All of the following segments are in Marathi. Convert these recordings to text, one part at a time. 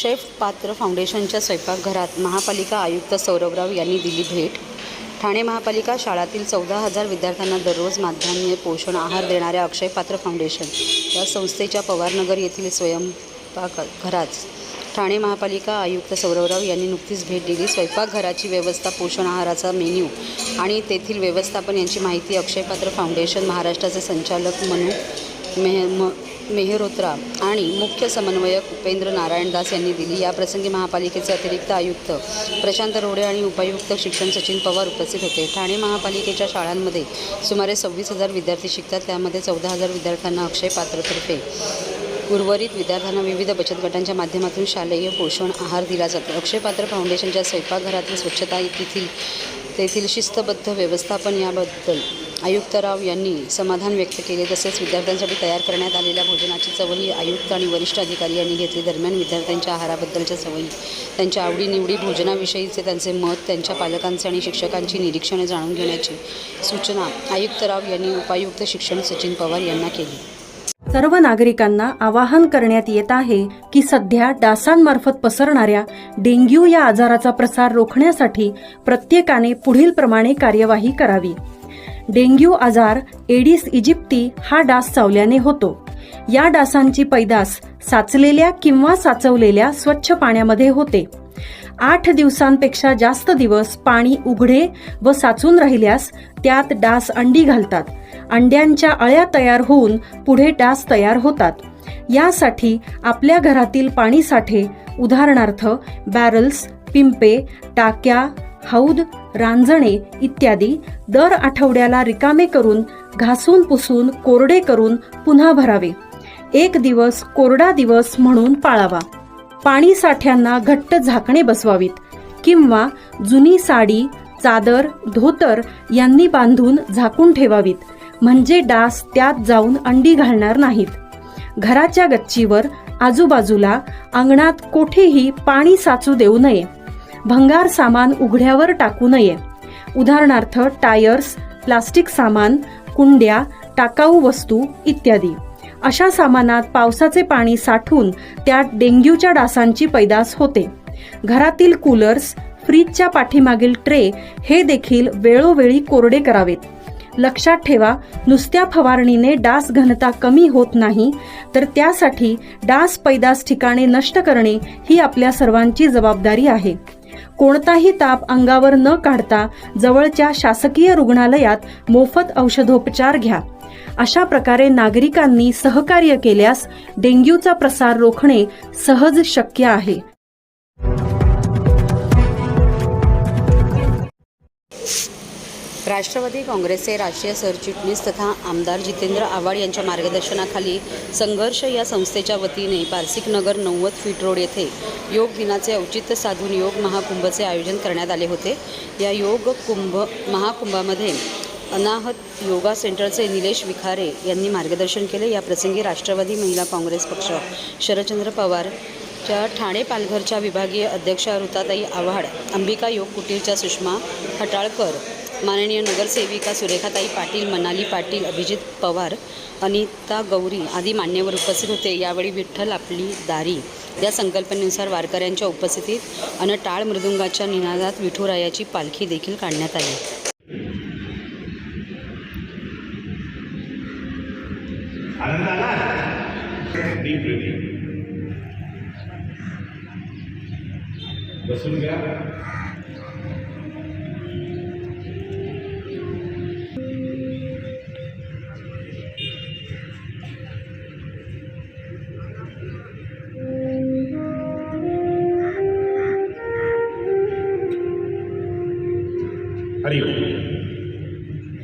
अक्षय पात्र फाउंडेशनच्या स्वयंपाकघरात महापालिका आयुक्त सौरभराव यांनी दिली भेट। ठाणे महापालिका शाळातील 14,000 विद्यार्थ्यांना दररोज माध्यान्ह पोषण आहार देणाऱ्या अक्षय पात्र फाउंडेशन या संस्थेच्या पवारनगर येथील स्वयंपाकघरात ठाणे महापालिका आयुक्त सौरभराव यांनी नुकतीच भेट दिली। स्वयंपाकघराची व्यवस्था, पोषण आहाराचा मेन्यू आणि तेथील व्यवस्थापन यांची माहिती अक्षय पात्र फाउंडेशन महाराष्ट्राचे संचालक मनू मेहरोत्रा आणि मुख्य समन्वयक उपेंद्र नारायण दास यांनी दिली। याप्रसंगी महापालिकेचे अतिरिक्त आयुक्त प्रशांत रोडे आणि उपायुक्त शिक्षण सचिन पवार उपस्थित होते। ठाणे महापालिकेच्या शाळांमध्ये सुमारे 26,000 विद्यार्थी शिकतात, त्यामध्ये 14,000 विद्यार्थ्यांना अक्षय पात्रतर्फे, उर्वरित विद्यार्थ्यांना विविध बचत गटांच्या माध्यमातून शालेय पोषण आहार दिला जातो। अक्षय पात्र फाउंडेशनच्या स्वयंपाकघरातील स्वच्छता, तेथील शिस्तबद्ध व्यवस्थापन याबद्दल आयुक्तराव यांनी समाधान व्यक्त केले। तसेच विद्यार्थ्यांसाठी तयार करण्यात आलेल्या भोजनाची चवही आयुक्त आणि वरिष्ठ अधिकारी यांनी घेतली। दरम्यान विद्यार्थ्यांच्या आहाराबद्दलच्या सवयी, त्यांच्या आवडीनिवडी, भोजनाविषयीचे त्यांचे मत, त्यांच्या पालकांचे आणि शिक्षकांची निरीक्षणे जाणून घेण्याची सूचना आयुक्तराव यांनी उपायुक्त शिक्षण सचिन पवार यांना केली। सर्व नागरिकांना आवाहन करण्यात येत आहे की सध्या डासांमार्फत पसरणाऱ्या डेंग्यू या आजाराचा प्रसार रोखण्यासाठी प्रत्येकाने पुढील प्रमाणे कार्यवाही करावी। डेंग्यू आजार एडिस इजिप्ती हा डास चावल्याने होतो। या डासांची पैदास साचलेल्या किंवा साचवलेल्या स्वच्छ पाण्यामध्ये होते। 8 दिवसांपेक्षा जास्त दिवस पाणी उघडे व साचून राहिल्यास त्यात डास अंडी घालतात। अंड्यांच्या अळ्या तयार होऊन पुढे डास तयार होतात। यासाठी आपल्या घरातील पाणी साठे, उदाहरणार्थ बॅरल्स, पिंपे, टाक्या, हौद, रांजणे इत्यादी दर आठवड्याला रिकामे करून, घासून पुसून कोरडे करून पुन्हा भरावे। 1 दिवस कोरडा दिवस म्हणून पाळावा। पाणी साठ्यांना घट्ट झाकणे बसवावीत किंवा जुनी साडी, चादर, धोतर यांनी बांधून झाकून ठेवावीत, म्हणजे डास त्यात जाऊन अंडी घालणार नाहीत। घराच्या गच्चीवर, आजूबाजूला, अंगणात कोठेही पाणी साचू देऊ नये। भंगार सामान उघड्यावर टाकू नये, उदाहरणार्थ टायर्स, प्लास्टिक सामान, कुंड्या, टाकाऊ वस्तू इत्यादी। अशा सामानात पावसाचे पाणी साठून त्यात डेंग्यूच्या डासांची पैदास होते। घरातील कूलर्स, फ्रीजच्या पाठीमागील ट्रे हे देखील वेळोवेळी कोरडे करावेत। लक्षात ठेवा, नुसत्या फवारणीने डास घनता कमी होत नाही, तर त्यासाठी डास पैदास ठिकाणे नष्ट करणे ही आपल्या सर्वांची जबाबदारी आहे। कोणताही ताप अंगावर न काढता जवळच्या शासकीय रुग्णालयात मोफत औषधोपचार घ्या। अशा प्रकारे नागरिकांनी सहकार्य केल्यास डेंग्यूचा प्रसार रोखणे सहज शक्य आहे। राष्ट्रवादी काँग्रेसचे राष्ट्रीय सरचिटणीस तथा आमदार जितेंद्र आव्हाड यांच्या मार्गदर्शनाखाली संघर्ष या संस्थेच्या वतीने पारसिकनगर 90 फीट रोड येथे योग दिनाचे औचित्य साधून योग महाकुंभचे आयोजन करण्यात आले होते। या योग महाकुंभामध्ये अनाहत योगा सेंटरचे निलेश विखारे यांनी मार्गदर्शन केले। या प्रसंगी राष्ट्रवादी महिला काँग्रेस पक्ष शरदचंद्र पवारच्या ठाणे पालघरच्या विभागीय अध्यक्षा ऋताताई आव्हाड, अंबिका योग कुटीरच्या सुषमा हटाळकर, माननीय नगरसेविका सुरेखाताई पाटील, मनाली पाटील, अभिजित पवार, अनिता गौरी आदी मान्यवर उपस्थित होते। यावेळी विठ्ठल आपली दारी या संकल्पनेनुसार वारकऱ्यांच्या उपस्थितीत अन टाळ मृदुंगाच्या निनादात विठुरायाची पालखी देखील काढण्यात आली। बसून घ्या। हरिओम।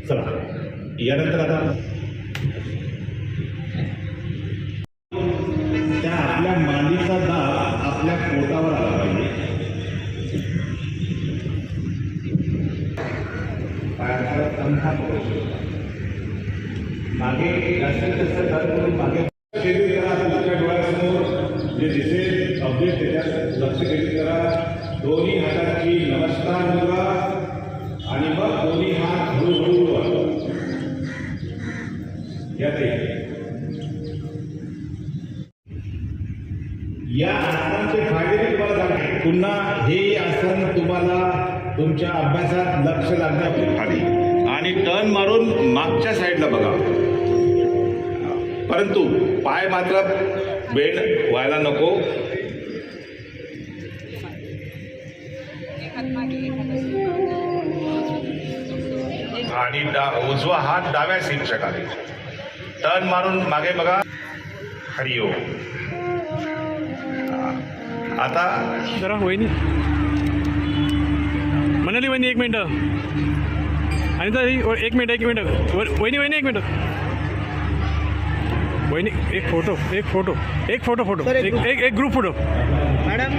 चला, यानंतर आता त्या आपल्या मांडीचा दाब आपल्या पोटावर आला पाहिजे। मागे जास्तीत जास्त दाब करून मागे केंद्रित करा। तुमच्या डोळ्यासमोर जे दिसेल ऑब्जेक्ट त्याच्यात लक्ष केंद्रित करा। दोन्ही हाताची नमस्कार मुद्रा आणि मग दोन्ही हात हळूहळू उडवा। या आसनाचे फायदे तुमच्या अभ्यासात लक्ष लागण्याची खाली आणि टर्न मारून मागच्या साईडला बघा, परंतु पाय मात्र बेंड व्हायला नको. आणि उजवा हात डाव्या सीटच्या खाली, टर्न मारून मागे बघा. हरिओम. आता जरा वहिनी म्हणाली, वहिनी एक मिनटं, आणि तर एक मिनटं वहिनी एक मिनटं, वहिनी एक फोटो एक ग्रुप फोटो मॅडम.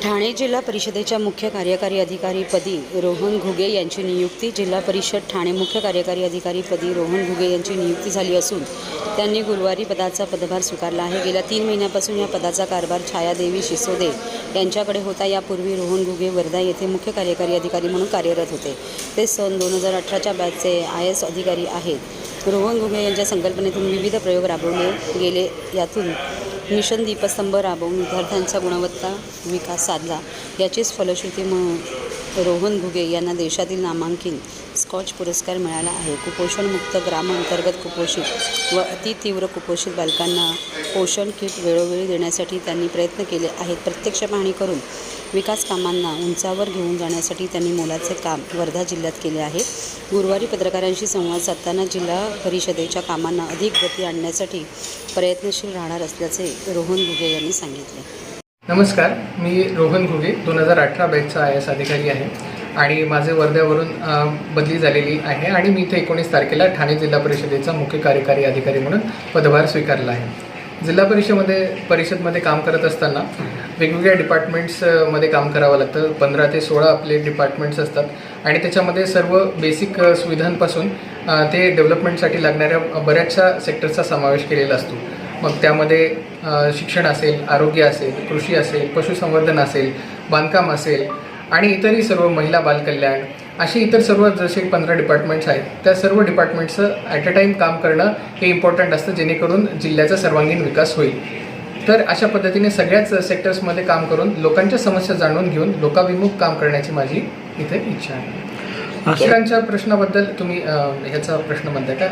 ठाणे जिल्हा परिषदेच्या मुख्य कार्यकारी अधिकारीपदी रोहन घुगे यांची नियुक्ती. जिल्हा परिषद ठाणे मुख्य कार्यकारी अधिकारीपदी रोहन घुगे यांची नियुक्ती झाली असून त्यांनी गुरुवारी पदाचा पदभार स्वीकारला आहे. गेल्या 3 महिन्यापासून या पदाचा कारभार छायादेवी शिसोदे यांच्याकडे होता. यापूर्वी रोहन घुगे वर्धा येथे मुख्य कार्यकारी अधिकारी म्हणून कार्यरत होते. ते सन 2018च्या बॅचचे IAS अधिकारी आहेत. रोहन घुगे यांच्या संकल्पनेतून विविध प्रयोग राबवले गेले. यातून मिशन दीपस्तंभ राबवून विद्यार्थ्यांचा गुणवत्ता विकास साधला. याचीच फलश्रुती म्हणून रोहन घुगे यांना देशातील नामांकित स्कॉच पुरस्कार मिळाला आहे. कुपोषणमुक्त ग्रामांतर्गत कुपोषित व अतितीव्र कुपोषित बालकांना पोषण किट वेळोवेळी देण्यासाठी त्यांनी प्रयत्न केले आहेत. प्रत्यक्ष पाहणी करून विकास कामांना उंचावर घेऊन जाण्यासाठी त्यांनी मोलाचे काम वर्धा जिल्ह्यात केले आहे. गुरुवारी पत्रकारांशी संवाद साधताना जिल्हा परिषदेच्या कामांना अधिक गती आणण्यासाठी प्रयत्नशील राहणार असल्याचे रोहन घुगे यांनी सांगितले. नमस्कार, मी रोहन घुगे 2018 बॅचचा IAS अधिकारी आहे आणि माझे वर्ध्यावरून बदली झालेली आहे आणि मी इथे 19 तारखेला ठाणे जिल्हा परिषदेचा मुख्य कार्यकारी अधिकारी म्हणून पदभार स्वीकारला आहे. जिल्हा परिषदमध्ये काम करत असताना वेगवेगळ्या डिपार्टमेंट्समध्ये काम करावं लागतं. 15 ते 16 आपले डिपार्टमेंट्स असतात आणि त्याच्यामध्ये सर्व बेसिक सुविधांपासून ते डेव्हलपमेंटसाठी लागणाऱ्या बऱ्याचशा सेक्टरचा समावेश केलेला असतो. मग त्यामध्ये शिक्षण असेल, आरोग्य असेल, कृषी असेल, पशुसंवर्धन असेल, बांधकाम असेल आणि इतरही सर्व महिला बालकल्याण अशी इतर सर्व जसे 15 डिपार्टमेंट्स आहेत त्या सर्व डिपार्टमेंट्सचं ॲट अ टाईम काम करणं हे इम्पॉर्टंट असतं, जेणेकरून जिल्ह्याचा सर्वांगीण विकास होईल. तर अशा पद्धतीने सगळ्याच सेक्टर्समध्ये काम करून लोकांच्या समस्या जाणून घेऊन लोकाभिमुख काम करण्याची माझी इथे इच्छा आहे. शिक्षकांच्या प्रश्नाबद्दल तुम्ही ह्याचा प्रश्न म्हणताय का,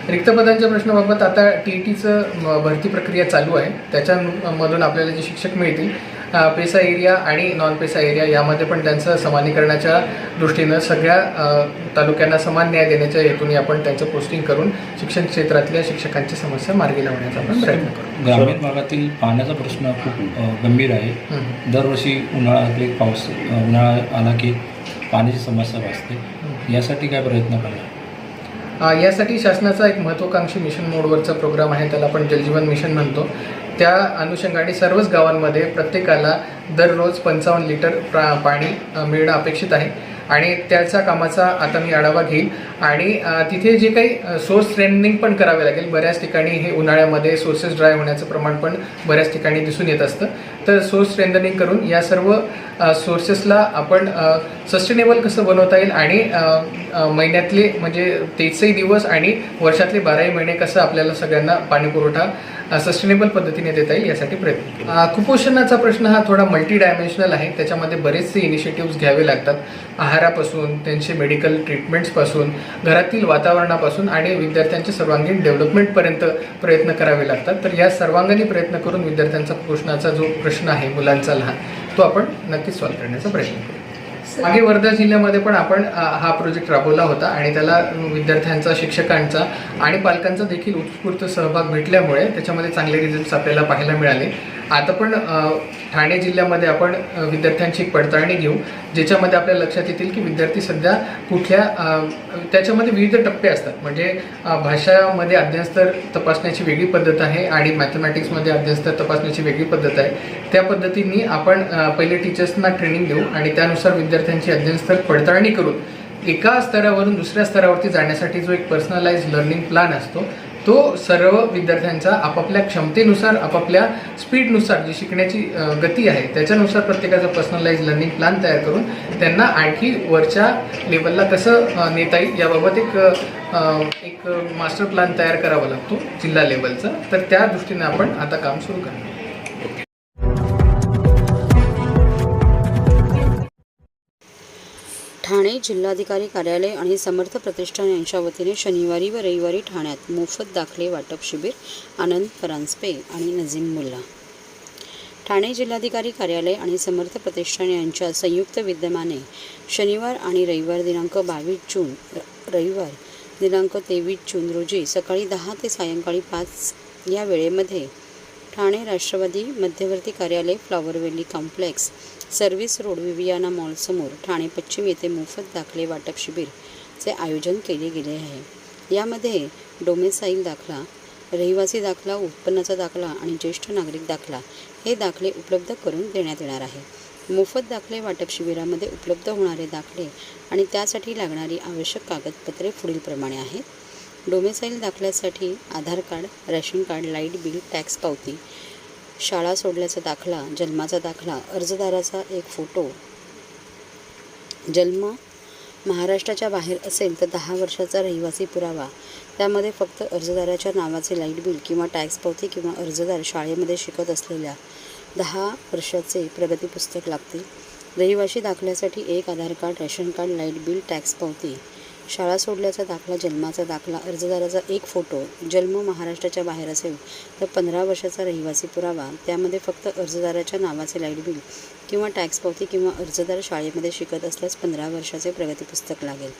रिक्त पदांच्या प्रश्नाबाबत आता TETचं भरती प्रक्रिया चालू आहे. त्याच्यामधून आपल्याला जे शिक्षक मिळतील पेसा एरिया आणि नॉन पेसा एरिया यामध्ये पण त्यांचं समानीकरणाच्या दृष्टीनं सगळ्या तालुक्यांना समान न्याय देण्याच्या हेतूने आपण त्यांचं पोस्टिंग करून शिक्षण क्षेत्रातल्या शिक्षकांची समस्या मार्गी लावण्याचा आपण प्रयत्न करू. ग्रामीण भागातील पाण्याचा प्रश्न खूप गंभीर आहे. दरवर्षी उन्हाळा आला की पाण्याची समस्या भासते. यासाठी काय प्रयत्न करणार? यासाठी शासनाचा एक महत्त्वाकांक्षी मिशन मोडवरचा प्रोग्राम आहे, त्याला आपण जलजीवन मिशन म्हणतो. त्या अनुषंगाने सर्वच गावांमध्ये प्रत्येकाला दररोज 55 लिटर पाणी मिळणं अपेक्षित आहे आणि त्याच्या कामाचा आता मी आढावा घेईन आणि तिथे जे काही सोर्स स्ट्रेंथनिंग पण करावे लागेल. बऱ्याच ठिकाणी हे उन्हाळ्यामध्ये सोर्सेस ड्राय होण्याचं प्रमाण पण बऱ्याच ठिकाणी दिसून येत असतं. तर सोर्स स्ट्रेंथनिंग करून या सर्व सोर्सेसला आपण सस्टेनेबल कसं बनवता येईल आणि महिन्यातले म्हणजे 23 दिवस आणि वर्षातले 12 महिने कसं आपल्याला सगळ्यांना पाणी पुरवठा सस्टेनेबल पद्धतीने देता येईल यासाठी प्रयत्न. कुपोषणाचा प्रश्न हा थोडा मल्टी डायमेन्शनल आहे. त्याच्यामध्ये बरेचसे इनिशिएटिव्स घ्यावे लागतात. आहारापासून, त्यांचे मेडिकल ट्रीटमेंट्सपासून, घरातील वातावरणापासून आणि विद्यार्थ्यांच्या सर्वांगीण डेव्हलपमेंटपर्यंत प्रयत्न करावे लागतात. तर या सर्वांगीण प्रयत्न करून विद्यार्थ्यांचा कुपोषणाचा जो प्रश्न आहे मुलांचा लहान, तो आपण नक्कीच सॉल्व्ह करण्याचा प्रयत्न करू. मागे वर्धा जिल्ह्यामध्ये पण आपण हा प्रोजेक्ट राबवला होता आणि त्याला विद्यार्थ्यांचा, शिक्षकांचा आणि पालकांचा देखील उत्स्फूर्त सहभाग भेटल्यामुळे त्याच्यामध्ये चांगले रिझल्ट्स आपल्याला पाहायला मिळाले आता पण ठाणे जिल्ह्यामध्ये आपण विद्यार्थ्यांची एक पडताळणी घेऊ, ज्याच्यामध्ये आपल्या लक्षात येतील की विद्यार्थी सध्या कुठल्या त्याच्यामध्ये विविध टप्पे असतात. म्हणजे भाषामध्ये अध्ययनस्तर तपासण्याची वेगळी पद्धत आहे आणि मॅथमॅटिक्समध्ये अध्ययनस्तर तपासण्याची वेगळी पद्धत आहे. त्या पद्धतीने आपण पहिले टीचर्सना ट्रेनिंग देऊ आणि त्यानुसार विद्यार्थ्यांची अध्ययनस्तर पडताळणी करून एका स्तरावरून दुसऱ्या स्तरावरती जाण्यासाठी जो एक पर्सनलाइज लर्निंग प्लॅन असतो तो सर्व विद्यार्थ्यांचा आपापल्या क्षमतेनुसार आपापल्या स्पीडनुसार जी शिकण्याची गती आहे त्याच्यानुसार प्रत्येकाचा पर्सनलाइज लर्निंग प्लॅन तयार करून त्यांना आणखी वरच्या लेवलला कसं नेता येईल याबाबत एक मास्टर प्लॅन तयार करावा लागतो जिल्हा लेवलचा. तर त्या दृष्टीने आपण आता काम सुरू करणार. ठाणे जिल्हाधिकारी कार्यालय आणि समर्थ प्रतिष्ठान यांच्या वतीने शनिवारी व रविवारी ठाण्यात मोफत दाखले वाटप शिबिर. आनंद परांजपे आणि नजीम मुल्ला. ठाणे जिल्हाधिकारी कार्यालय आणि समर्थ प्रतिष्ठान यांच्या संयुक्त विद्यमाने शनिवार आणि रविवार दिनांक 22 जून रविवार दिनांक 23 जून रोजी सकाळी 10 ते सायंकाळी 5 या वेळेमध्ये ठाणे राष्ट्रवादी मध्यवर्ती कार्यालय, flower valley complex, service road, Viviana मॉलसमोर ठाणे पश्चिम येथे मोफत दाखले वाटप शिबिरचे आयोजन केले गेले आहे. यामध्ये डोमेसाईल दाखला, रहिवासी दाखला, उत्पन्नाचा दाखला आणि ज्येष्ठ नागरिक दाखला हे दाखले उपलब्ध करून देण्यात येणार आहे. मोफत दाखले वाटप शिबिरामध्ये उपलब्ध होणारे दाखले आणि त्यासाठी लागणारी आवश्यक कागदपत्रे पुढीलप्रमाणे आहेत. डोमेसाईल दाखल्यासाठी Aadhaar card, ration card, light bill, tax पावती, शाळा सोडल्याचा दाखला, जन्माचा दाखला, अर्जदाराचा एक फोटो, जन्म महाराष्ट्राच्या बाहेर असेल तर 10 वर्षाचा रहिवासी पुरावा, त्यामध्ये फक्त अर्जदाराच्या नावाचे लाईट बिल किंवा टॅक्स पावती किंवा अर्जदार शाळेमध्ये शिकत असलेल्या 10 वर्षाचे प्रगती पुस्तक लागते. रहिवासी दाखल्यासाठी एक Aadhaar card, ration card, light bill, tax पावती, शाळा सोडल्याचा दाखला, जन्माचा दाखला, अर्जदाराचा एक फोटो, जन्म महाराष्ट्राच्या बाहेर असेल तर 15 वर्षाचा रहिवासी पुरावा, त्यामध्ये फक्त अर्जदाराच्या नावाचे लाईट बिल किंवा टॅक्स पावती किंवा अर्जदार शाळेमध्ये शिकत असल्यास 15 वर्षाचे प्रगती पुस्तक लागेल.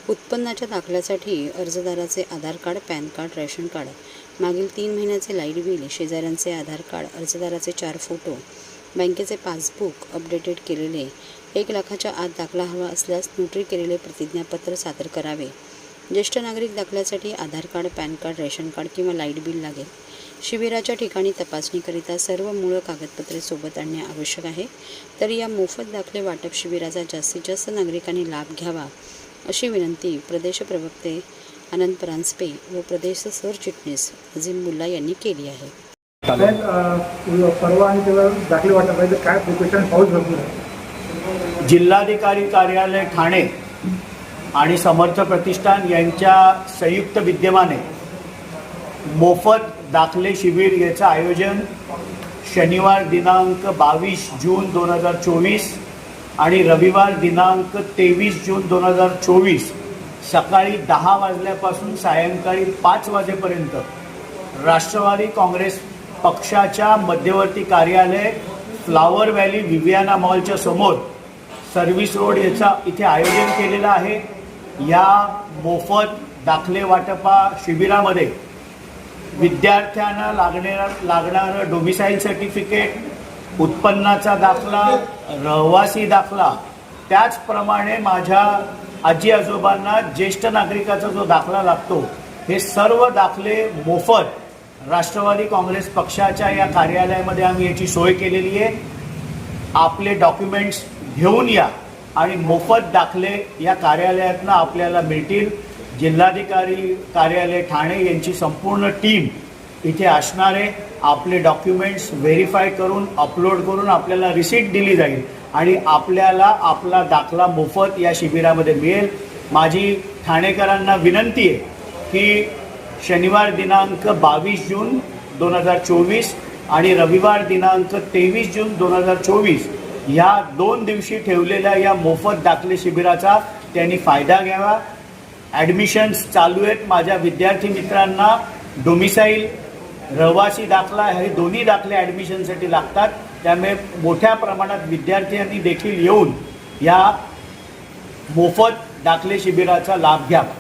उत्पन्नाच्या दाखल्यासाठी अर्जदाराचे Aadhaar card, pan card, ration card, मागील 3 महिन्याचे लाईट बिल, शेजाऱ्यांचे आधार कार्ड, अर्जदाराचे 4 फोटो, बँकेचे पासबुक अपडेटेड केलेले, 1 लाखाच्या आत दाखला हवा असल्यास नोटरी केलेले प्रतिज्ञापत्र सादर करावे. ज्येष्ठ नागरिक दाखल्यासाठी Aadhaar card, pan card, ration card किंवा लाईट बिल लागेल. शिबिराच्या ठिकाणी तपासणीकरिता सर्व मूळ कागदपत्रे सोबत आणणे आवश्यक आहे. तर या मोफत दाखले वाटप शिबिराचा जास्तीत जास्त नागरिकांनी लाभ घ्यावा अशी विनंती प्रदेश प्रवक्ते आनंद परांजपे व प्रदेश सरचिटणीस नजीम मुल्ला यांनी केली आहे. परवा आणि तेव्हा दाखले वाटप आहे तर काय प्रिकॉशन पाऊस भरपूर आहे. जिल्हाधिकारी कार्यालय ठाणे आणि समर्थ प्रतिष्ठान यांच्या संयुक्त विद्यमाने मोफत दाखले शिबिर याचं आयोजन शनिवार दिनांक 22 जून 2024 आणि रविवार दिनांक 23 जून 2024 सकाळी 10 वाजल्यापासून सायंकाळी 5 वाजेपर्यंत राष्ट्रवादी काँग्रेस पक्षाच्या मध्यवर्ती कार्यालय, फ्लॉवर व्हॅली, विवियाना मॉलच्या समोर, सर्व्हिस रोड याचा इथे आयोजन केलेलं आहे. या मोफत दाखले वाटपा शिबिरामध्ये विद्यार्थ्यांना लागणारं डोमिसाईल सर्टिफिकेट, उत्पन्नाचा दाखला, रहिवासी दाखला, त्याचप्रमाणे माझ्या आजी आजोबांना ज्येष्ठ नागरिकाचा जो दाखला लागतो, हे सर्व दाखले मोफत राष्ट्रवादी काँग्रेस पक्षाच्या या कार्यालयामध्ये आम्ही याची सोय केलेली आहे. आपले डॉक्युमेंट्स घेऊन या आणि मोफत दाखले या कार्यालयातनं आपल्याला मिळतील. जिल्हाधिकारी कार्यालय ठाणे यांची संपूर्ण टीम इथे असणार आहे. आपले डॉक्युमेंट्स व्हेरीफाय करून अपलोड करून आपल्याला रिसीट दिली जाईल आणि आपल्याला आपला दाखला मोफत या शिबिरामध्ये मिळेल. माझी ठाणेकरांना विनंती आहे की शनिवार दिनांक 22 जून 2024 आणि रविवार दिनांक 23 जून 2024 या 2 दिवशी ठेवलेल्या या मोफत दाखले शिबिराचा त्यांनी फायदा घ्यावा. ॲडमिशन्स चालू आहेत. माझ्या विद्यार्थी मित्रांना डोमिसाईल, रहिवासी दाखला हे दोन्ही दाखले ॲडमिशनसाठी लागतात. त्यामुळे मोठ्या प्रमाणात विद्यार्थ्यांनी देखील येऊन या मोफत दाखले शिबिराचा लाभ घ्यावा.